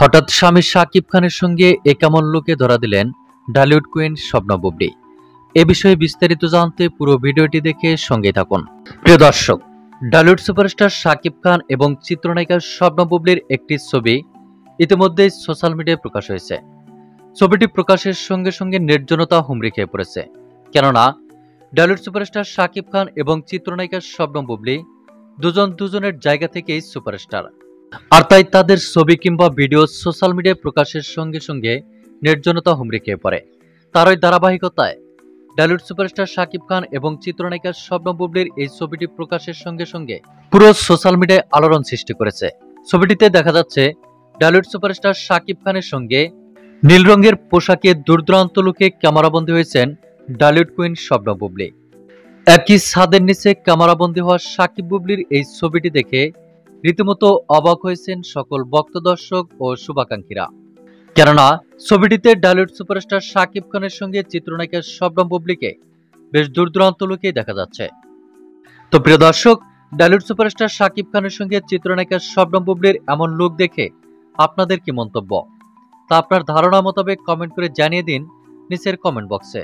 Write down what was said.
হঠাৎ স্বামী শাকিব খানের সঙ্গে এ কেমন লুকে ধরা দিলেন ঢালিউড কুইন শবনম বুবলী। এ বিষয়ে বিস্তারিত জানতে পুরো ভিডিওটি দেখে সঙ্গে থাকুন। প্রিয় দর্শক, ঢালিউড সুপারস্টার শাকিব খান এবং চিত্রনায়িকা শবনম বুবলীর একটি ছবি ইতিমধ্যেই সোশ্যাল মিডিয়ায় প্রকাশ হয়েছে। ছবিটি প্রকাশের সঙ্গে সঙ্গে নির্জনতা হুমড়ি খেয়ে পড়েছে, কেননা ঢালিউড সুপারস্টার শাকিব খান এবং চিত্রনায়িকা শবনম বুবলী দুজনের জায়গা থেকেই সুপারস্টার, আর তাই তাদের ছবি কিংবা ভিডিও সোশ্যাল মিডিয়ায় প্রকাশের সঙ্গে সঙ্গে নির্জনতা হুমড়ি খেয়ে পড়ে। তারই ধারাবাহিকতায় ঢালিউড সুপারস্টার শাকিব খান এবং চিত্রনায়িকা শবনম বুবলীর এই ছবিটি প্রকাশের সঙ্গে সঙ্গে পুরো সোশ্যাল মিডিয়ায় আলোড়ন সৃষ্টি করেছে। ছবিটিতে দেখা যাচ্ছে ঢালিউড সুপারস্টার শাকিব খানের সঙ্গে নীল রঙের পোশাকে দূরদূরান্ত লুকে ক্যামেরাবন্দী হয়েছেন ঢালিউড কুইন শবনম বুবলী। একই ছাদের নিচে ক্যামেরাবন্দী হওয়া শাকিব বুবলীর এই ছবিটি দেখে রীতিমতো অবাক হয়েছেন সকল ভক্ত দর্শক ও শুভাকাঙ্ক্ষীরা, কেননা ছবিটিতে ঢালিউড সুপারস্টার শাকিব খানের সঙ্গে চিত্রনায়িকা শবনম বুবলীকে বেশ দূরদূরান্ত লুকিয়ে দেখা যাচ্ছে। তো প্রিয় দর্শক, ঢালিউড সুপারস্টার শাকিব খানের সঙ্গে চিত্রনায়িকা শবনম বুবলীর এমন লুক দেখে আপনাদের কি মন্তব্য, তা আপনার ধারণা মোতাবেক কমেন্ট করে জানিয়ে দিন নিচের কমেন্ট বক্সে।